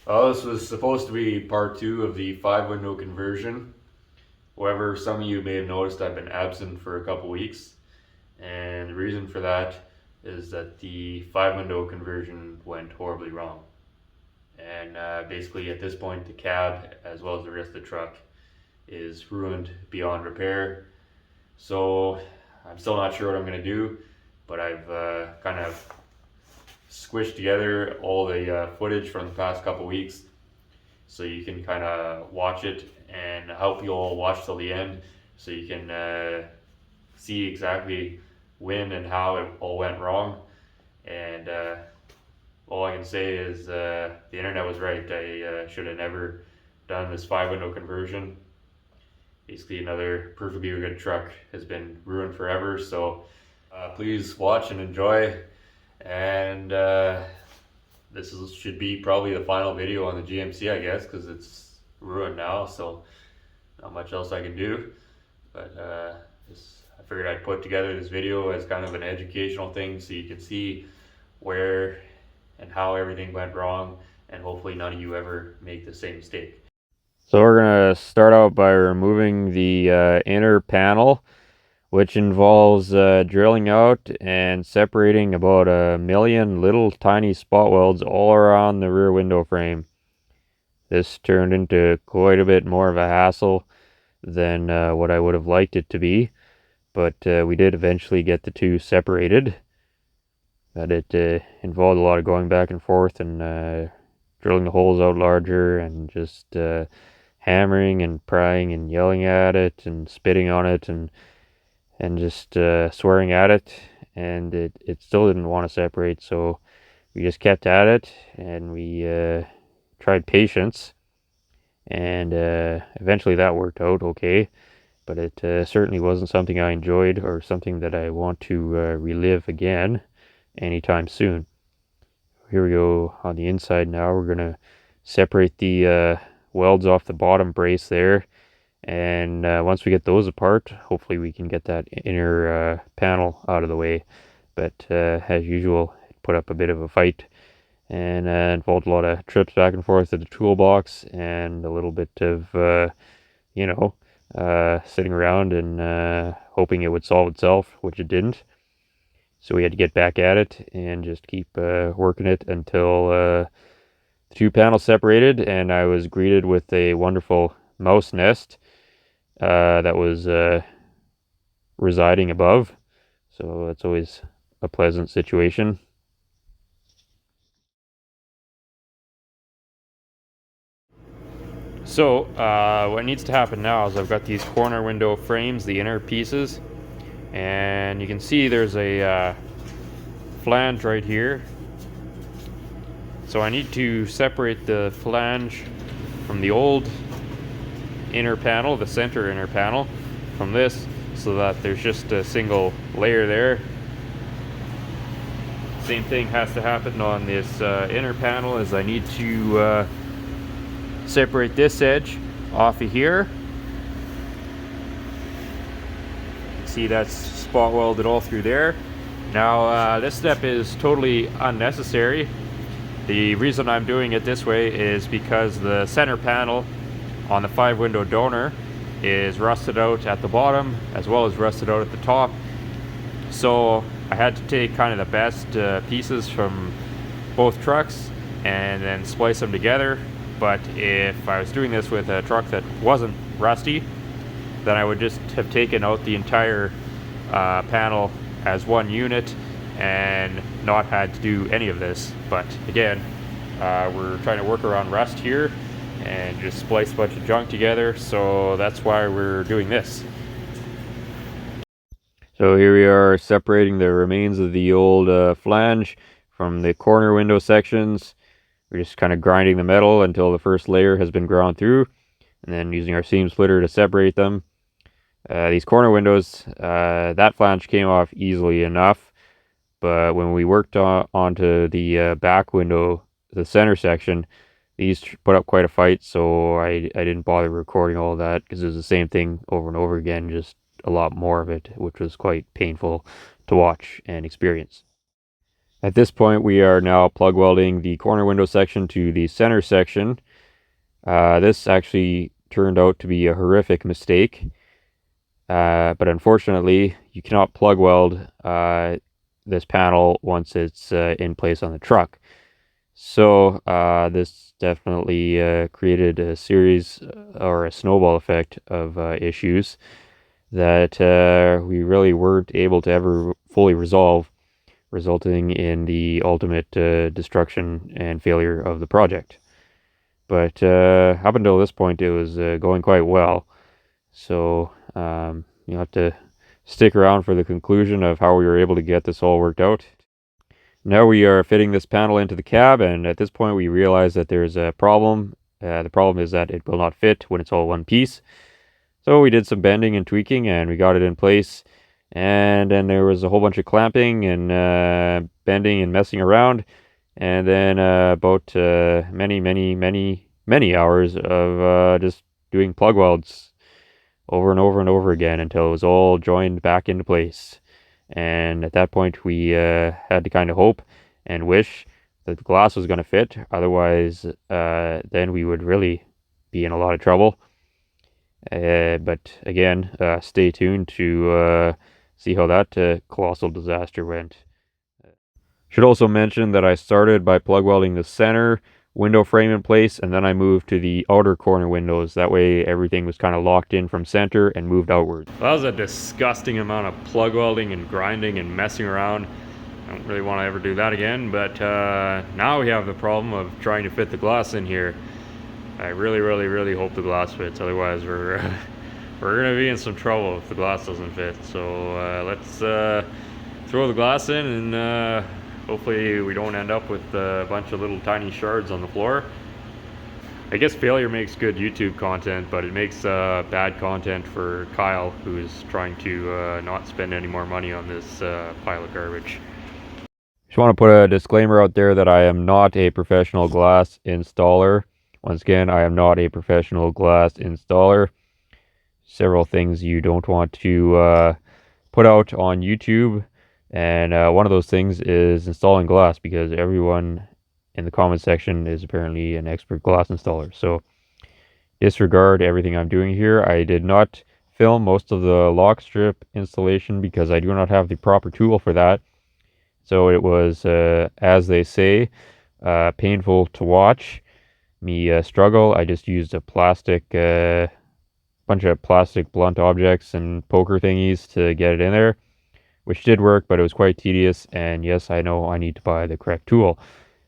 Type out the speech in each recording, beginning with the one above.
Well, this was supposed to be part two of the 5 window conversion. However, some of you may have noticed I've been absent for a couple weeks, and the reason for that is that the 5 window conversion went horribly wrong. And basically, at this point, the cab, as well as the rest of the truck, is ruined beyond repair. So I'm still not sure what I'm going to do, but I've kind of squished together all the footage from the past couple weeks so you can kind of watch it, and I hope you all watch till the end so you can see exactly when and how it all went wrong. And all I can say is the internet was right. I should have never done this 5 window conversion. Basically, another perfectly good truck has been ruined forever. So please watch and enjoy. And should be probably the final video on the GMC, I guess, because it's ruined now. So not much else I can do. But I figured I'd put together this video as kind of an educational thing so you can see where and how everything went wrong, and hopefully none of you ever make the same mistake. So we're going to start out by removing the inner panel, which involves drilling out and separating about 1,000,000 little tiny spot welds all around the rear window frame. This turned into quite a bit more of a hassle than what I would have liked it to be, but we did eventually get the two separated. But it involved a lot of going back and forth and drilling the holes out larger and just hammering and prying and yelling at it and spitting on it and just swearing at it, and it still didn't want to separate, so we just kept at it, and we tried patience, and eventually that worked out okay, but it certainly wasn't something I enjoyed or something that I want to relive again anytime soon. Here we go on the inside now. We're going to separate the welds off the bottom brace there, and once we get those apart, hopefully we can get that inner panel out of the way. But as usual, it put up a bit of a fight, and involved a lot of trips back and forth to the toolbox and a little bit of sitting around and hoping it would solve itself, which it didn't. So we had to get back at it and just keep working it until the two panels separated, and I was greeted with a wonderful mouse nest that was residing above. So that's always a pleasant situation. So what needs to happen now is I've got these corner window frames, the inner pieces, and you can see there's a flange right here. So I need to separate the flange from the old inner panel, the center inner panel, from this, so that there's just a single layer there. Same thing has to happen on this inner panel, as I need to separate this edge off of here. See, that's spot welded all through there. Now this step is totally unnecessary. The reason I'm doing it this way is because the center panel on the 5-window donor is rusted out at the bottom as well as rusted out at the top. So I had to take kind of the best pieces from both trucks and then splice them together. But if I was doing this with a truck that wasn't rusty, then I would just have taken out the entire panel as one unit and not had to do any of this. But again, we're trying to work around rust here and just splice a bunch of junk together, so that's why we're doing this. So here we are separating the remains of the old flange from the corner window sections. We're just kind of grinding the metal until the first layer has been ground through, and then using our seam splitter to separate them. These corner windows, that flange came off easily enough, but when we worked onto the back window, the center section, these put up quite a fight, so I didn't bother recording all of that, because it was the same thing over and over again, just a lot more of it, which was quite painful to watch and experience. At this point, we are now plug welding the corner window section to the center section. This actually turned out to be a horrific mistake, but unfortunately, you cannot plug weld this panel once it's in place on the truck. So this definitely created a series or a snowball effect of issues that we really weren't able to ever fully resolve, resulting in the ultimate destruction and failure of the project. But up until this point, it was going quite well. So you'll have to stick around for the conclusion of how we were able to get this all worked out. Now we are fitting this panel into the cab, and at this point we realize that there's a problem. The problem is that it will not fit when it's all one piece. So we did some bending and tweaking, and we got it in place. And then there was a whole bunch of clamping and bending and messing around. And then about many hours of just doing plug welds over and over and over again until it was all joined back into place. And at that point, we had to kind of hope and wish that the glass was going to fit. Otherwise, then we would really be in a lot of trouble. But again, stay tuned to see how that colossal disaster went. Should also mention that I started by plug welding the center window frame in place, and then I moved to the outer corner windows. That way everything was kind of locked in from center and moved outward. That was a disgusting amount of plug welding and grinding and messing around. I don't really want to ever do that again, but now we have the problem of trying to fit the glass in here. I really hope the glass fits, otherwise we're gonna be in some trouble if the glass doesn't fit. So let's throw the glass in, and hopefully we don't end up with a bunch of little tiny shards on the floor. I guess failure makes good YouTube content, but it makes bad content for Kyle, who's trying to not spend any more money on this pile of garbage. Just want to put a disclaimer out there that I am not a professional glass installer. Once again, I am not a professional glass installer. Several things you don't want to put out on YouTube. And one of those things is installing glass, because everyone in the comment section is apparently an expert glass installer. So disregard everything I'm doing here. I did not film most of the lock strip installation because I do not have the proper tool for that. So it was, as they say, painful to watch me struggle. I just used a bunch of plastic blunt objects and poker thingies to get it in there, which did work, but it was quite tedious. And yes, I know I need to buy the correct tool.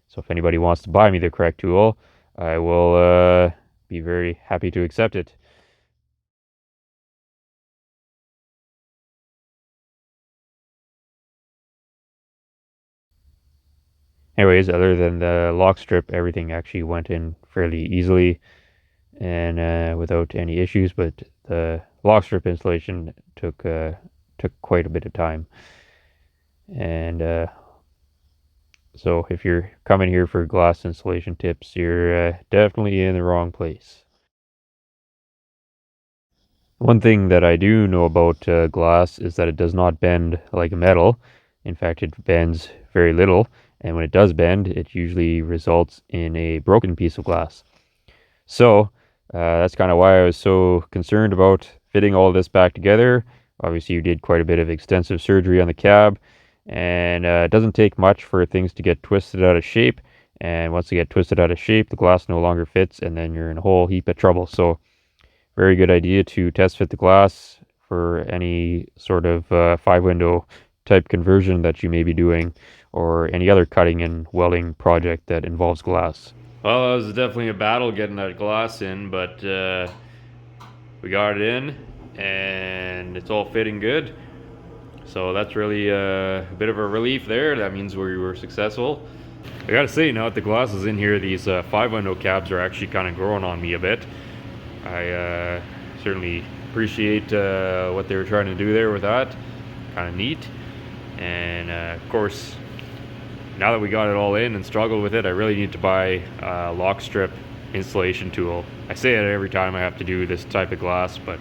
So if anybody wants to buy me the correct tool, I will be very happy to accept it. Anyways, other than the lock strip, everything actually went in fairly easily and without any issues, but the lock strip installation took quite a bit of time. And so if you're coming here for glass installation tips, you're definitely in the wrong place. One thing that I do know about glass is that it does not bend like metal. In fact, it bends very little, and when it does bend, it usually results in a broken piece of glass. So that's kind of why I was so concerned about fitting all this back together. Obviously, you did quite a bit of extensive surgery on the cab, and it doesn't take much for things to get twisted out of shape. And once they get twisted out of shape, the glass no longer fits, and then you're in a whole heap of trouble. So very good idea to test fit the glass for any sort of 5-window type conversion that you may be doing, or any other cutting and welding project that involves glass. Well, it was definitely a battle getting that glass in, but we got it in and it's all fitting good. So that's really a bit of a relief there. That means we were successful. I gotta say, now that the glass is in here, these 5-window cabs are actually kind of growing on me a bit. I certainly appreciate what they were trying to do there with that. Kind of neat. And of course, now that we got it all in and struggled with it, I really need to buy a lock strip installation tool. I say it every time I have to do this type of glass, but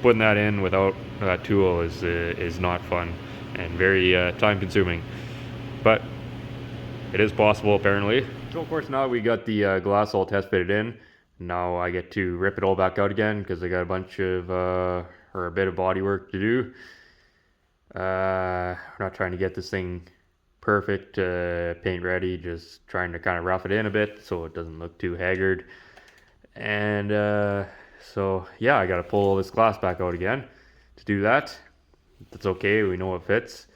putting that in without that tool is not fun and very time consuming. but it is possible apparently. So of course now we got the glass all test fitted in. Now I get to rip it all back out again because I got a bunch of, or a bit of body work to do. I'm not trying to get this thing perfect, paint ready, just trying to kind of rough it in a bit so it doesn't look too haggard. And so yeah, I gotta pull all this glass back out again to do that. That's okay, we know it fits.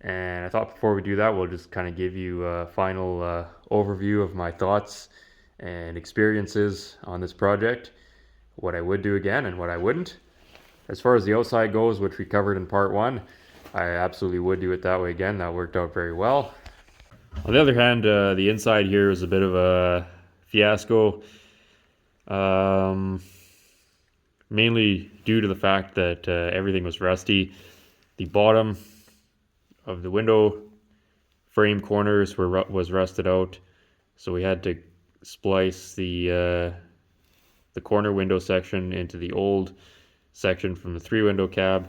And I thought before we do that, we'll just kind of give you a final overview of my thoughts and experiences on this project, what I would do again and what I wouldn't. As far as the outside goes, which we covered in part 1, I absolutely would do it that way again. That worked out very well. On the other hand, the inside here is a bit of a fiasco, mainly due to the fact that everything was rusty. The bottom of the window frame corners was rusted out, so we had to splice the corner window section into the old section from the 3-window cab.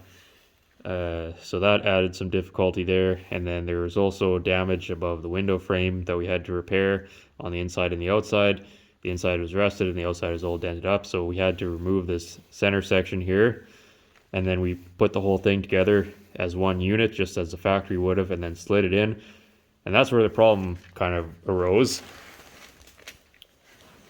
So that added some difficulty there, and then there was also damage above the window frame that we had to repair on the inside and the outside. The inside was rusted and the outside was all dented up, so we had to remove this center section here, and then we put the whole thing together as one unit, just as the factory would have, and then slid it in. And that's where the problem kind of arose.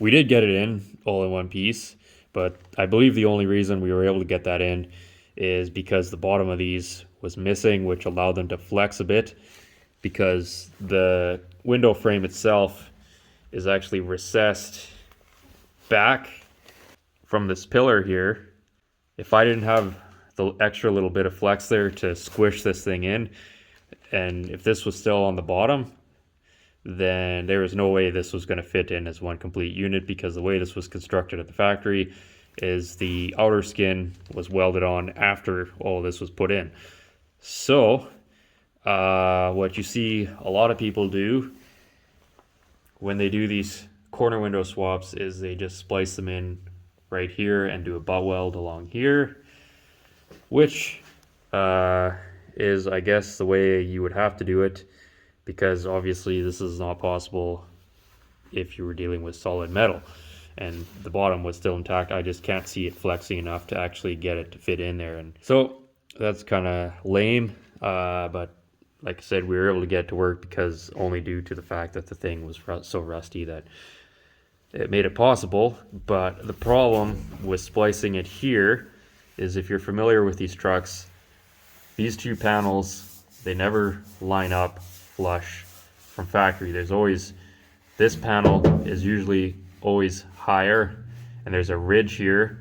We did get it in all in one piece, but I believe the only reason we were able to get that in is because the bottom of these was missing, which allowed them to flex a bit, because the window frame itself is actually recessed back from this pillar here. If I didn't have the extra little bit of flex there to squish this thing in, and if this was still on the bottom, then there was no way this was going to fit in as one complete unit, because the way this was constructed at the factory is the outer skin was welded on after all of this was put in. So what you see a lot of people do when they do these corner window swaps is they just splice them in right here and do a butt weld along here, which is, I guess, the way you would have to do it, because obviously this is not possible if you were dealing with solid metal, and the bottom was still intact. I just can't see it flexing enough to actually get it to fit in there, and so that's kind of lame, but like I said, we were able to get it to work because only due to the fact that the thing was so rusty that it made it possible. But the problem with splicing it here is, if you're familiar with these trucks, these two panels, they never line up flush from factory. There's always, this panel is usually always higher, and there's a ridge here,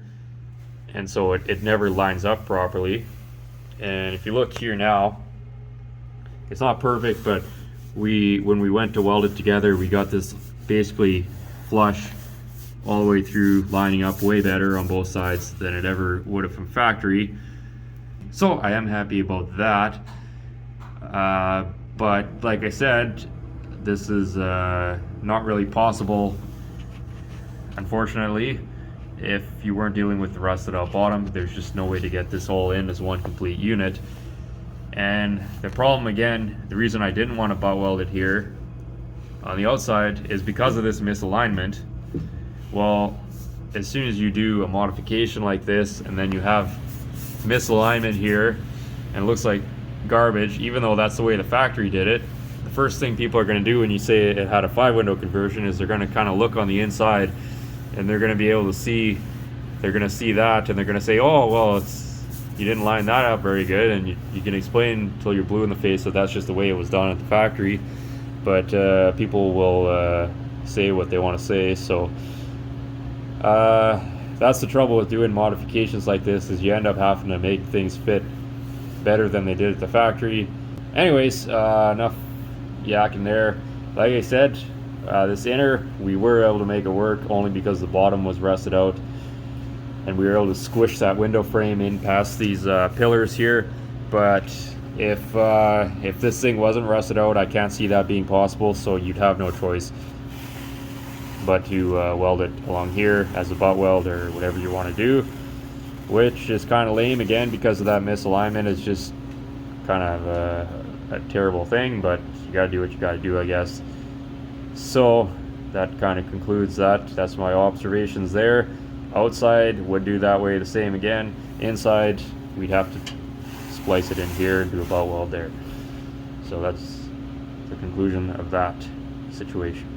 and so it never lines up properly. And if you look here now, it's not perfect, but when we went to weld it together, we got this basically flush all the way through, lining up way better on both sides than it ever would have from factory. So I am happy about that. But like I said, this is not really possible, unfortunately, if you weren't dealing with the rusted out bottom. There's just no way to get this all in as one complete unit. And the problem, again, the reason I didn't want to butt weld it here on the outside is because of this misalignment. Well, as soon as you do a modification like this and then you have misalignment here and it looks like garbage, even though that's the way the factory did it, the first thing people are going to do when you say it had a 5-window conversion is they're going to kind of look on the inside, and they're going to be able to see, they're going to see that, and they're going to say, oh, well, you didn't line that up very good, and you can explain until you're blue in the face that that's just the way it was done at the factory. But people will say what they want to say. So that's the trouble with doing modifications like this, is you end up having to make things fit better than they did at the factory. Anyways, enough yakking there. Like I said, this inner, we were able to make it work only because the bottom was rusted out, and we were able to squish that window frame in past these pillars here. But if this thing wasn't rusted out, I can't see that being possible, so you'd have no choice but to weld it along here as a butt weld or whatever you want to do, which is kind of lame, again, because of that misalignment. It's just kind of a terrible thing, but you gotta do what you gotta do, I guess. So that kind of concludes that. That's my observations there. Outside would do that way the same again. Inside we'd have to splice it in here and do a butt weld there. So that's the conclusion of that situation.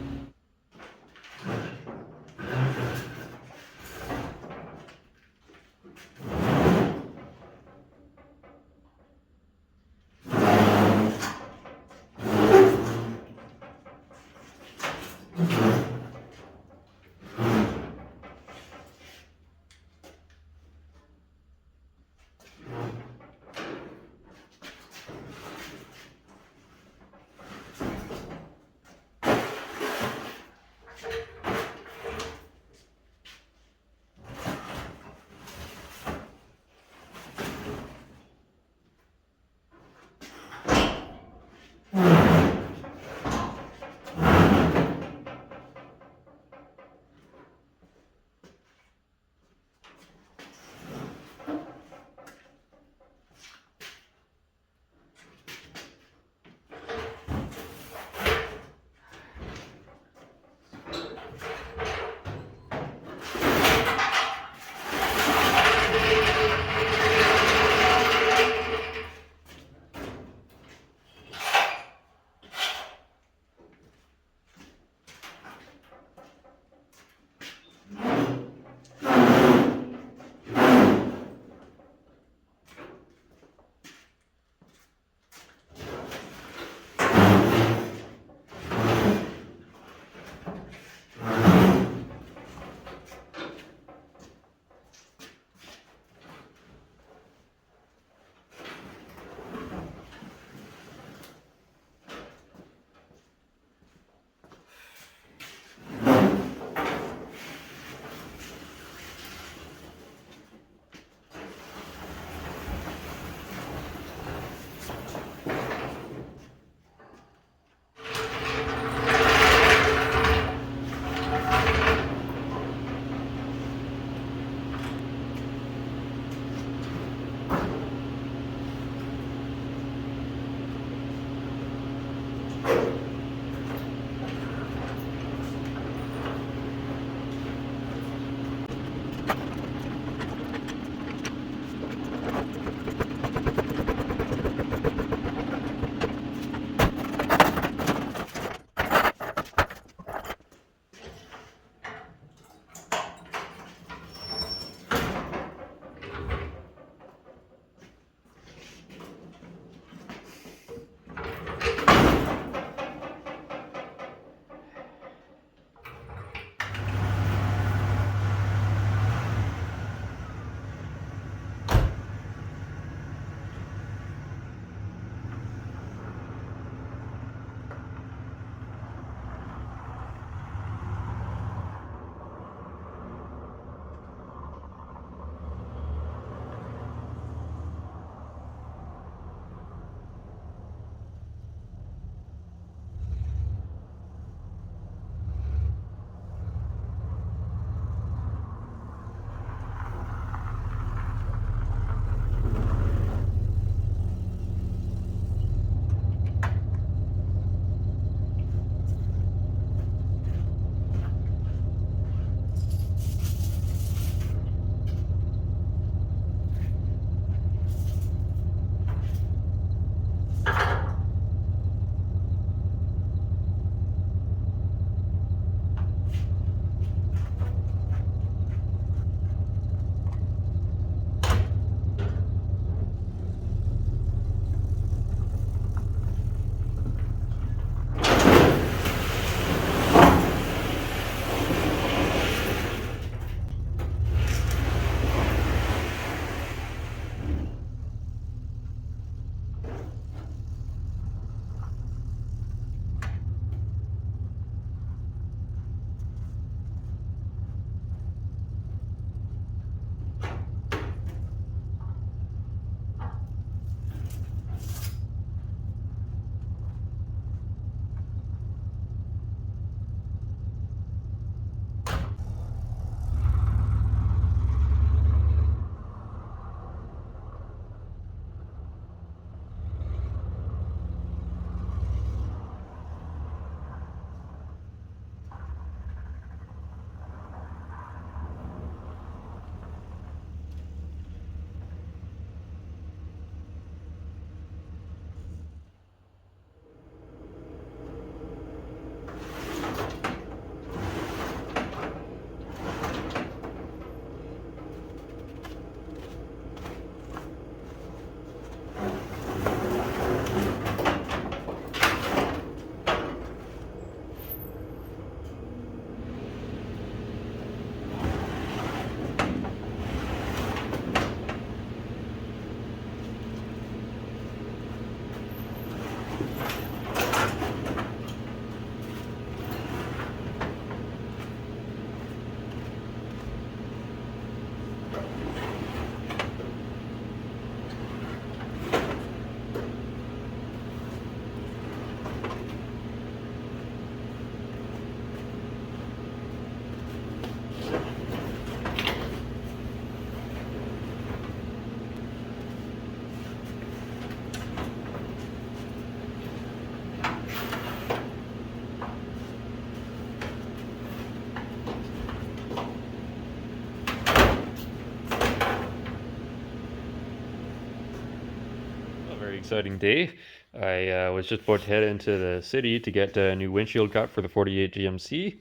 exciting day. I was just about to head into the city to get a new windshield cut for the 48 GMC,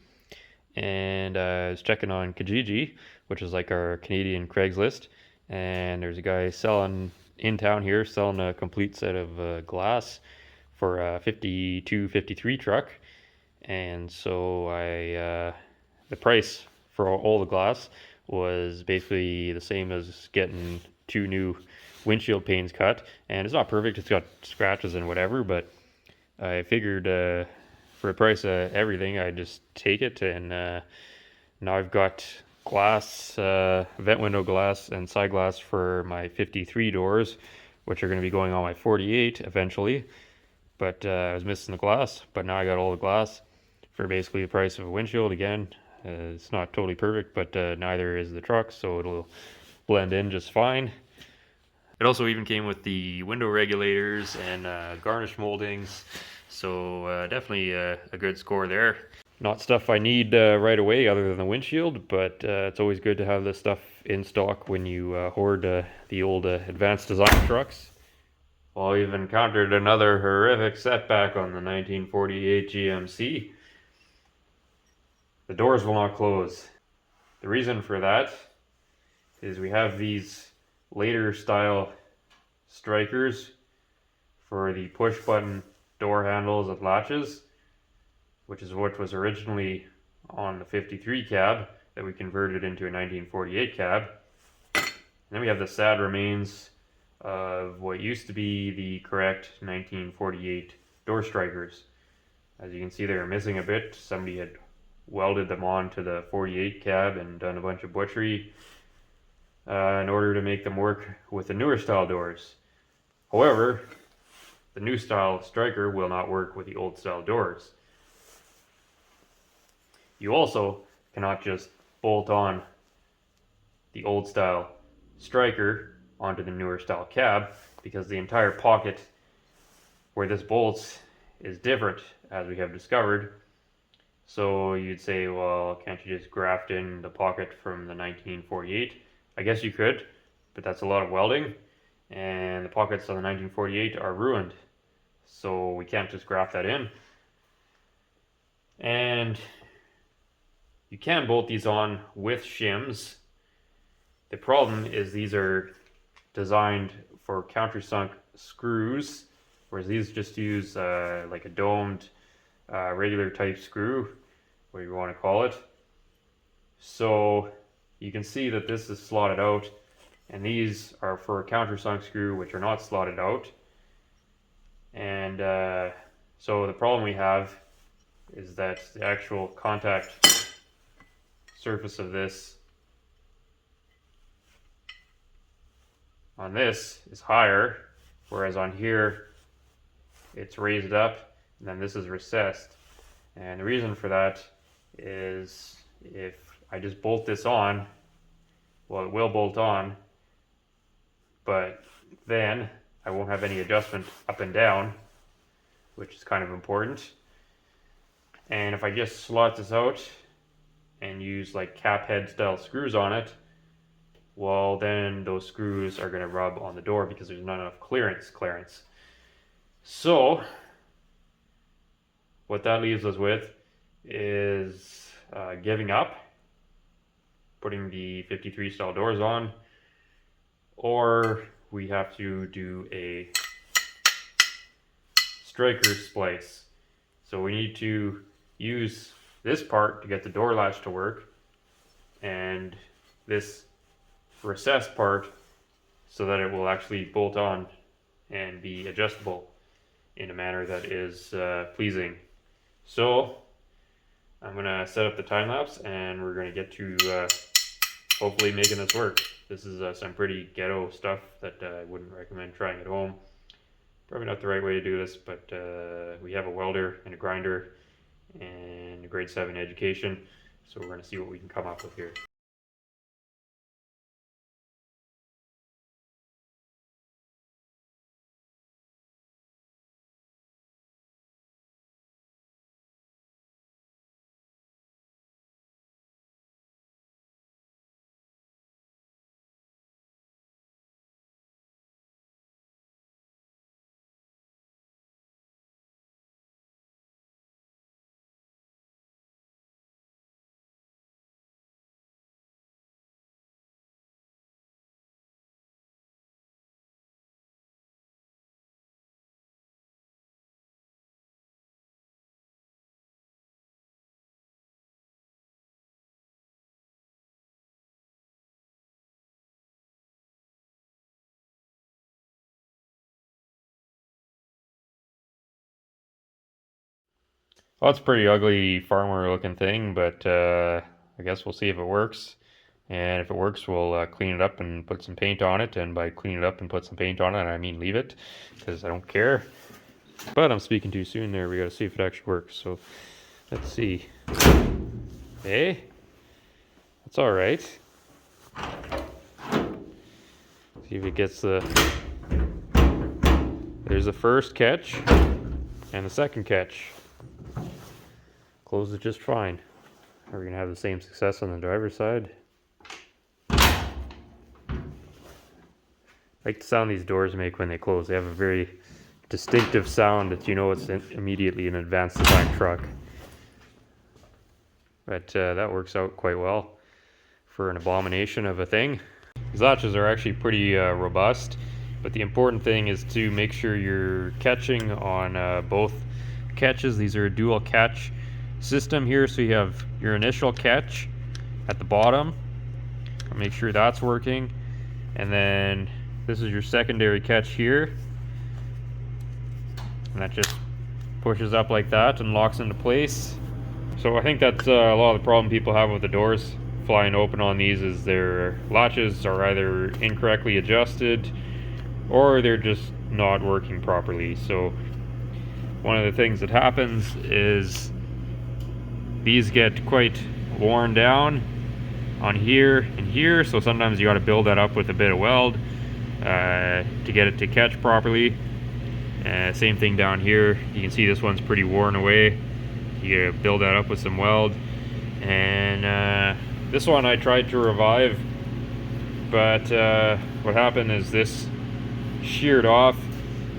and I was checking on Kijiji, which is like our Canadian Craigslist, and there's a guy selling in town here, selling a complete set of glass for a 52, 53 truck, and so the price for all the glass was basically the same as getting two new windshield panes cut, and it's not perfect. It's got scratches and whatever, but I figured for the price of everything, I'd just take it. And now I've got glass, vent window glass, and side glass for my 53 doors, which are going to be going on my 48 eventually. But I was missing the glass, but now I got all the glass for basically the price of a windshield. Again, it's not totally perfect, but neither is the truck, so it'll blend in just fine. It also even came with the window regulators and garnish moldings, so definitely a good score there. Not stuff I need right away other than the windshield, but it's always good to have this stuff in stock when you hoard the old advanced design trucks. Well, we've encountered another horrific setback on the 1948 GMC. The doors will not close. The reason for that is we have these later style strikers for the push button door handles and latches, which is what was originally on the 53 cab that we converted into a 1948 cab. And then we have the sad remains of what used to be the correct 1948 door strikers. As you can see, they are missing a bit. Somebody had welded them onto the 48 cab and done a bunch of butchery in order to make them work with the newer style doors. However, the new style striker will not work with the old style doors. You also cannot just bolt on the old style striker onto the newer style cab, because the entire pocket where this bolts is different, as we have discovered. So you'd say, well, can't you just graft in the pocket from the 1948? I guess you could, but that's a lot of welding, and the pockets on the 1948 are ruined, so we can't just graft that in. And you can bolt these on with shims. The problem is these are designed for countersunk screws, whereas these just use like a domed regular type screw, whatever you want to call it. So you can see that this is slotted out, and these are for a countersunk screw, which are not slotted out. And so the problem we have is that the actual contact surface of this on this is higher, whereas on here it's raised up, and then this is recessed. And the reason for that is if I just bolt this on, well, it will bolt on, but then I won't have any adjustment up and down, which is kind of important. And if I just slot this out and use like cap head style screws on it, well, then those screws are going to rub on the door because there's not enough clearance. So what that leaves us with is giving up, putting the 53 style doors on, or we have to do a striker splice. So we need to use this part to get the door latch to work, and this recessed part so that it will actually bolt on and be adjustable in a manner that is pleasing. So I'm gonna set up the time lapse, and we're gonna get to hopefully making this work. This is some pretty ghetto stuff that I wouldn't recommend trying at home. Probably not the right way to do this, but we have a welder and a grinder and a grade 7 education, so we're gonna see what we can come up with here. Well, it's a pretty ugly farmer looking thing, but I guess we'll see if it works. And if it works, we'll clean it up and put some paint on it. And by clean it up and put some paint on it, I mean leave it, because I don't care. But I'm speaking too soon there. We gotta see if it actually works. So let's see. Hey, that's all right. See if it gets the. There's the first catch and the second catch. Closed it just fine. Are we gonna have the same success on the driver's side? I like the sound these doors make when they close. They have a very distinctive sound that you know it's immediately an advanced design truck. But that works out quite well for an abomination of a thing. These latches are actually pretty robust, but the important thing is to make sure you're catching on both catches. These are a dual catch system here, so you have your initial catch at the bottom. Make sure that's working, and then this is your secondary catch here, and that just pushes up like that and locks into place. So I think that's a lot of the problem people have with the doors flying open on these is their latches are either incorrectly adjusted or they're just not working properly. So one of the things that happens is these get quite worn down on here and here, so sometimes you got to build that up with a bit of weld to get it to catch properly. Same thing down here. You can see this one's pretty worn away. You build that up with some weld. And this one I tried to revive, but what happened is this sheared off,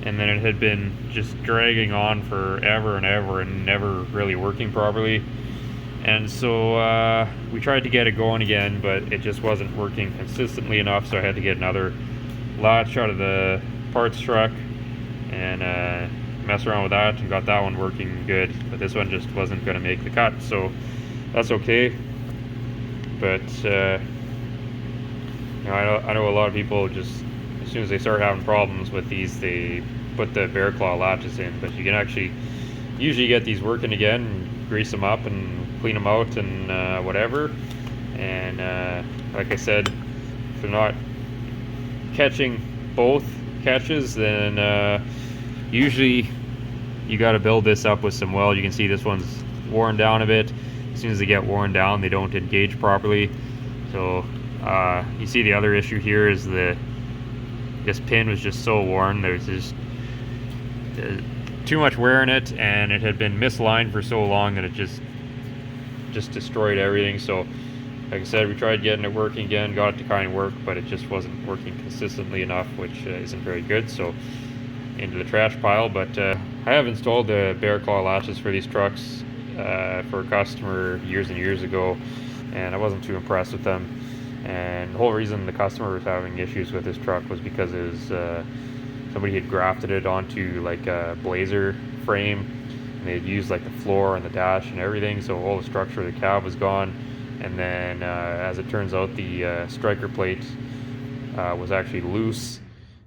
and then it had been just dragging on forever and ever and never really working properly. And so we tried to get it going again, but it just wasn't working consistently enough, so I had to get another latch out of the parts truck and mess around with that and got that one working good. But this one just wasn't going to make the cut, so that's okay. But you know, I know a lot of people just, as soon as they start having problems with these, they put the bear claw latches in. But you can actually usually get these working again, and grease them up and clean them out and whatever. And like I said, if they're not catching both catches, then usually you got to build this up with some weld. You can see this one's worn down a bit. As soon as they get worn down, they don't engage properly. So you see the other issue here is this pin was just so worn. There's just too much wear in it, and it had been misaligned for so long that it just destroyed everything. So like I said, we tried getting it working again, got it to kind of work, but it just wasn't working consistently enough, which isn't very good. So into the trash pile. But I have installed the bear claw latches for these trucks for a customer years and years ago, and I wasn't too impressed with them. And the whole reason the customer was having issues with this truck was because it was somebody had grafted it onto like a Blazer frame, and they'd used like the floor and the dash and everything, so all the structure of the cab was gone. And then as it turns out, the striker plate was actually loose.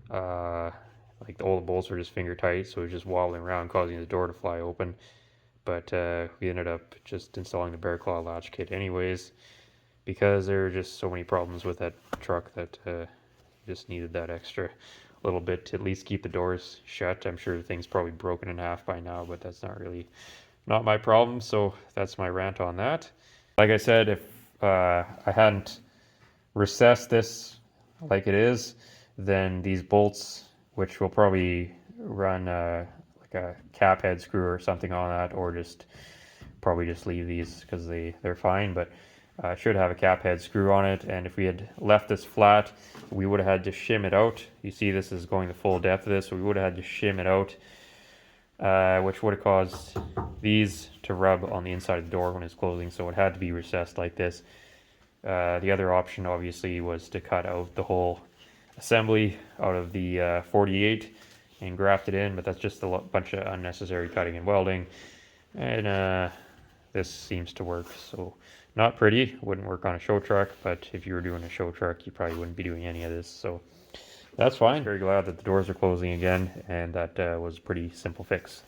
Like all the bolts were just finger tight, so it was just wobbling around, causing the door to fly open. But we ended up just installing the bear claw latch kit anyways, because there were just so many problems with that truck that just needed that extra little bit to at least keep the doors shut. I'm sure the thing's probably broken in half by now, but that's not my problem. So that's my rant on that. Like I said, if I hadn't recessed this like it is, then these bolts, which will probably run like a cap head screw or something on that, or just probably just leave these because they're fine, but should have a cap head screw on it. And if we had left this flat, we would have had to shim it out. You see this is going the full depth of this, so we would have had to shim it out, which would have caused these to rub on the inside of the door when it's closing, so it had to be recessed like this. The other option obviously was to cut out the whole assembly out of the 48 and graft it in, but that's just a bunch of unnecessary cutting and welding. And this seems to work, so not pretty, wouldn't work on a show truck, but if you were doing a show truck, you probably wouldn't be doing any of this, so that's fine. Very glad that the doors are closing again, and that was a pretty simple fix.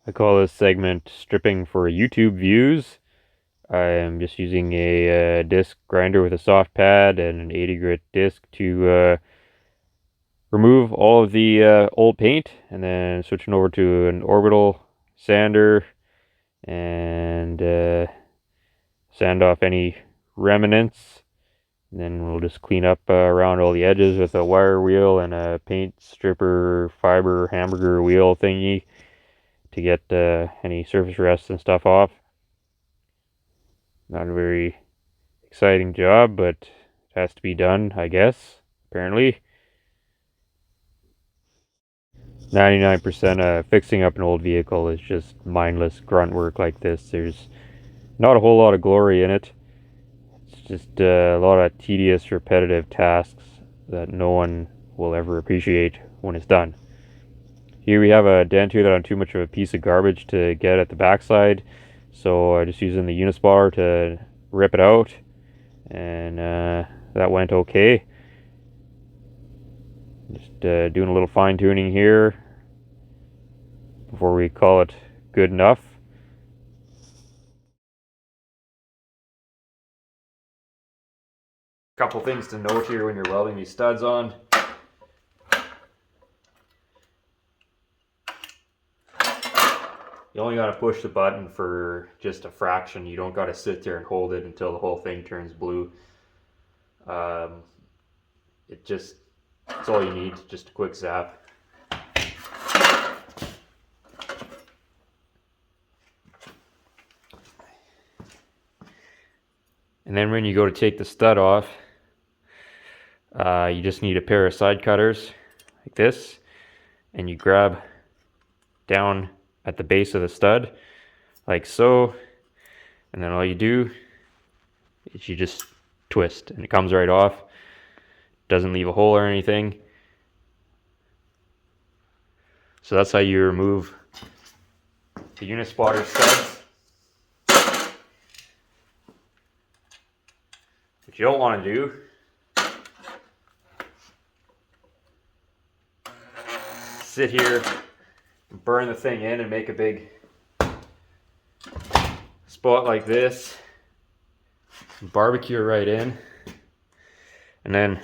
I call this segment stripping for YouTube views. I am just using a disc grinder with a soft pad and an 80 grit disc to remove all of the old paint, and then switching over to an orbital sander and sand off any remnants. And then we'll just clean up around all the edges with a wire wheel and a paint stripper fiber hamburger wheel thingy to get any surface rust and stuff off. Not a very exciting job, but it has to be done, I guess, apparently. 99% of fixing up an old vehicle is just mindless grunt work like this. There's not a whole lot of glory in it. It's just a lot of tedious, repetitive tasks that no one will ever appreciate when it's done. Here we have a dent here that I'm too much of a piece of garbage to get at the backside, so I'm just using the Unispotter to rip it out, and that went okay. Just doing a little fine tuning here before we call it good enough. Couple things to note here when you're welding these studs on. You only got to push the button for just a fraction. You don't got to sit there and hold it until the whole thing turns blue. It's all you need, just a quick zap. And then when you go to take the stud off, you just need a pair of side cutters like this, and you grab down at the base of the stud like so, and then all you do is you just twist and it comes right off. Doesn't leave a hole or anything. So that's how you remove the Unispotter studs. What you don't want to do sit here and burn the thing in and make a big spot like this, barbecue it right in, and then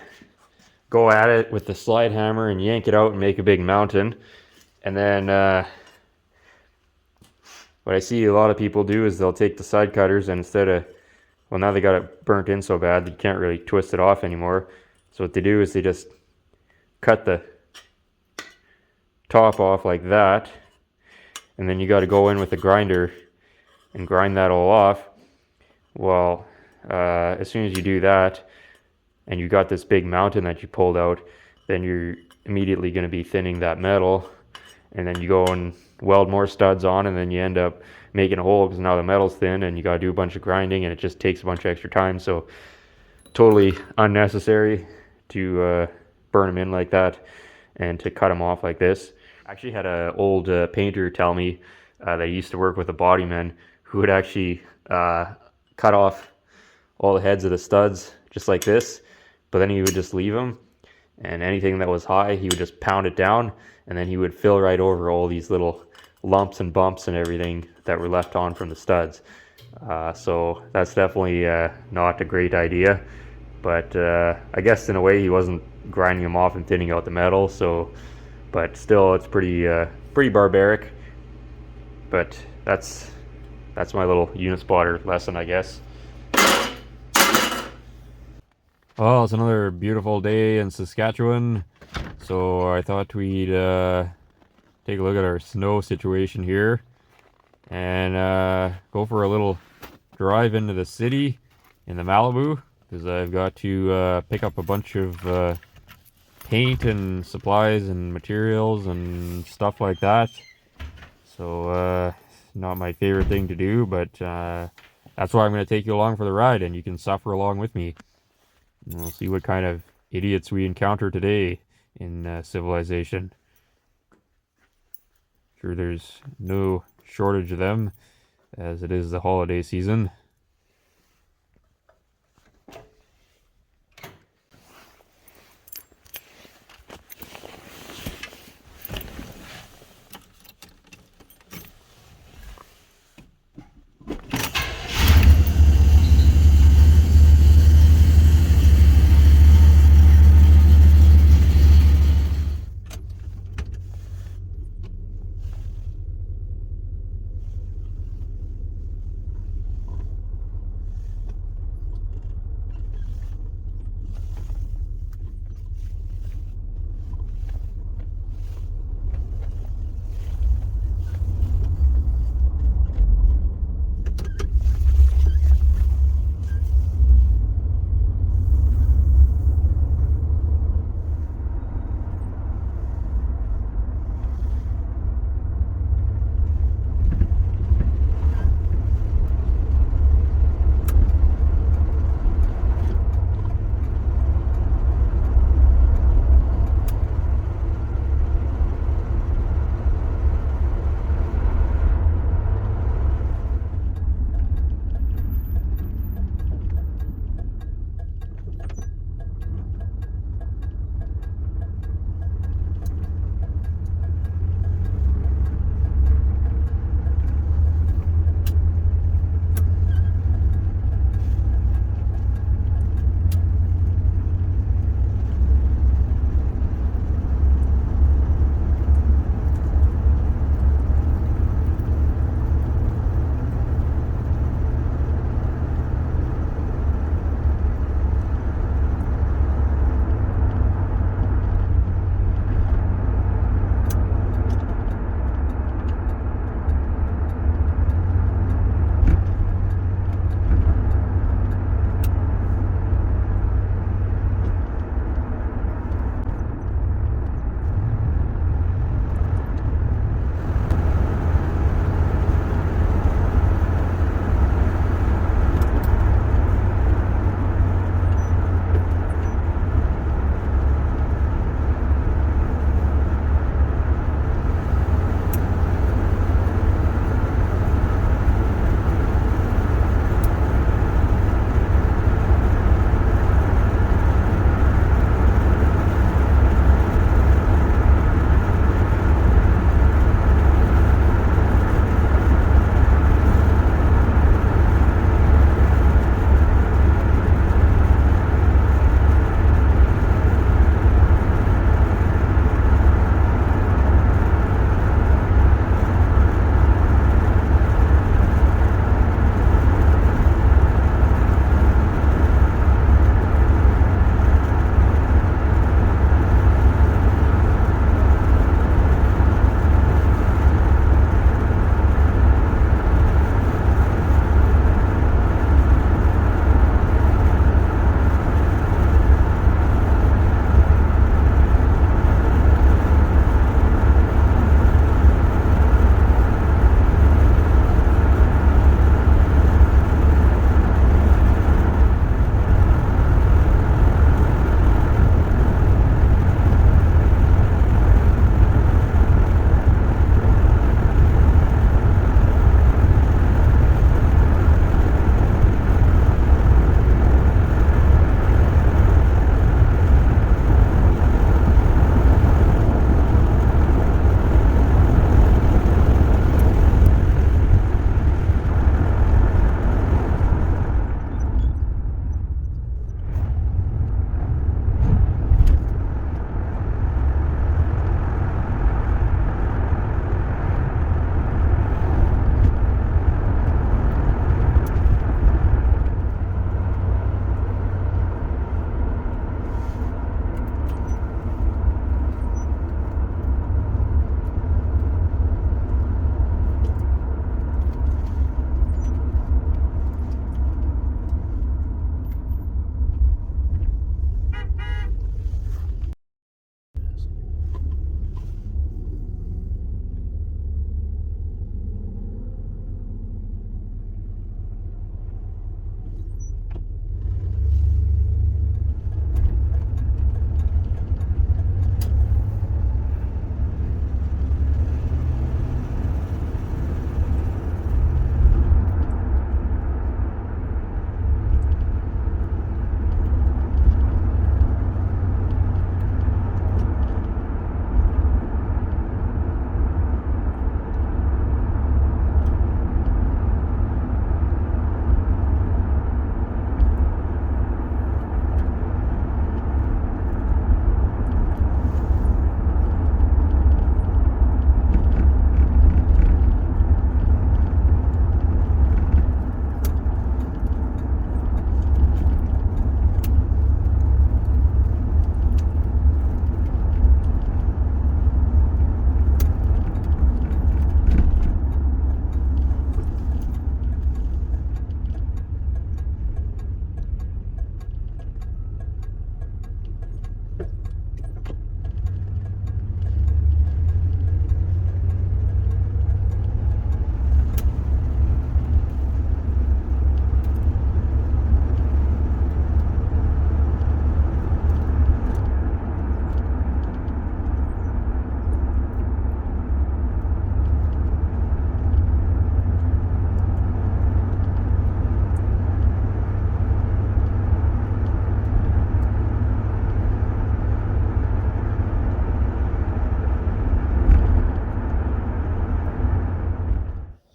go at it with the slide hammer and yank it out and make a big mountain. And then what I see a lot of people do is they'll take the side cutters, and instead of, well, now they got it burnt in so bad you can't really twist it off anymore. So what they do is they just cut the top off like that, and then you got to go in with a grinder and grind that all off. Well, as soon as you do that and you got this big mountain that you pulled out, then you're immediately going to be thinning that metal, and then you go and weld more studs on, and then you end up making a hole because now the metal's thin, and you got to do a bunch of grinding, and it just takes a bunch of extra time. So totally unnecessary to burn them in like that and to cut them off like this. I actually had an old painter tell me that he used to work with a bodyman who would actually cut off all the heads of the studs just like this, but then he would just leave them, and anything that was high he would just pound it down, and then he would fill right over all these little lumps and bumps and everything that were left on from the studs. So that's definitely not a great idea, but I guess in a way he wasn't grinding them off and thinning out the metal, so, but still it's pretty barbaric. But that's my little Unispotter lesson, I guess. Well, it's another beautiful day in Saskatchewan, so I thought we'd take a look at our snow situation here and go for a little drive into the city in the Malibu, because I've got to pick up a bunch of paint and supplies and materials and stuff like that. So not my favorite thing to do, but that's why I'm going to take you along for the ride, and you can suffer along with me. And we'll see what kind of idiots we encounter today in civilization. Sure, there's no shortage of them, as it is the holiday season.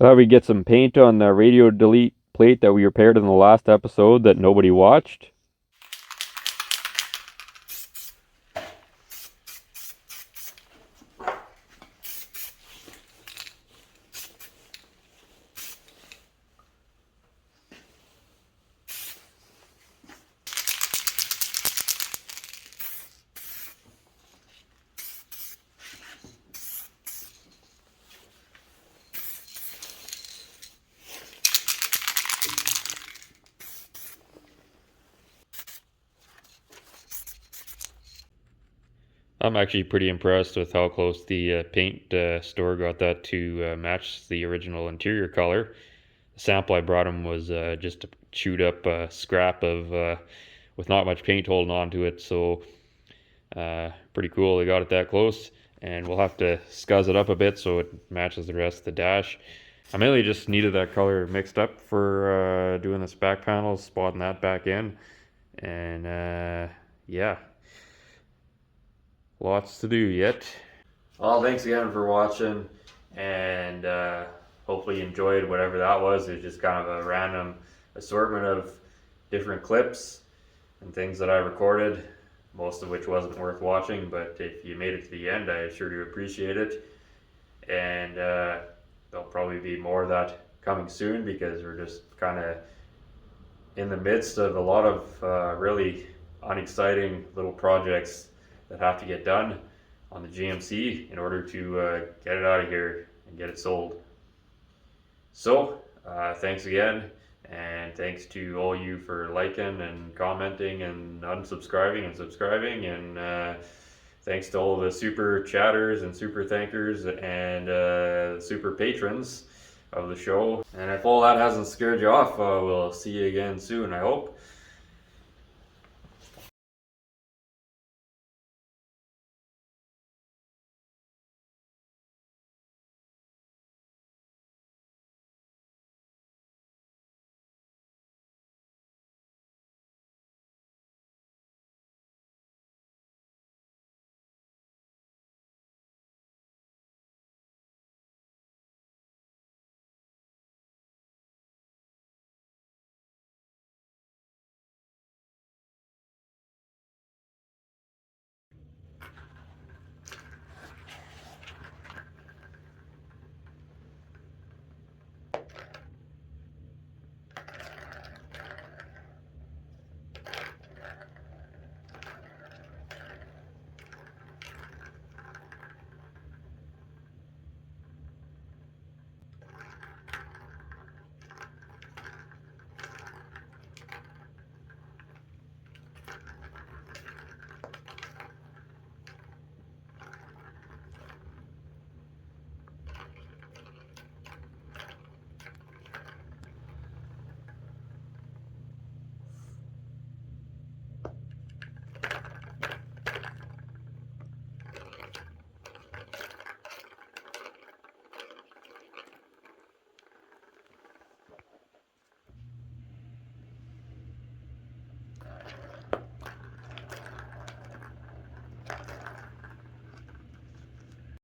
I thought we'd get some paint on the radio delete plate that we repaired in the last episode that nobody watched. I'm actually pretty impressed with how close the paint store got that to match the original interior color. The sample I brought him was just a chewed up scrap of with not much paint holding on to it, so pretty cool they got it that close. And we'll have to scuzz it up a bit so it matches the rest of the dash. I mainly just needed that color mixed up for doing this back panel, spotting that back in, and yeah, lots to do yet. Well, thanks again for watching, and hopefully you enjoyed whatever that was. It was just kind of a random assortment of different clips and things that I recorded, most of which wasn't worth watching, but if you made it to the end, I sure do appreciate it. And there'll probably be more of that coming soon, because we're just kind of in the midst of a lot of really unexciting little projects that have to get done on the GMC in order to get it out of here and get it sold. So thanks again, and thanks to all you for liking and commenting and unsubscribing and subscribing, and thanks to all the super chatters and super thankers and super patrons of the show. And if all that hasn't scared you off, we'll see you again soon, I hope.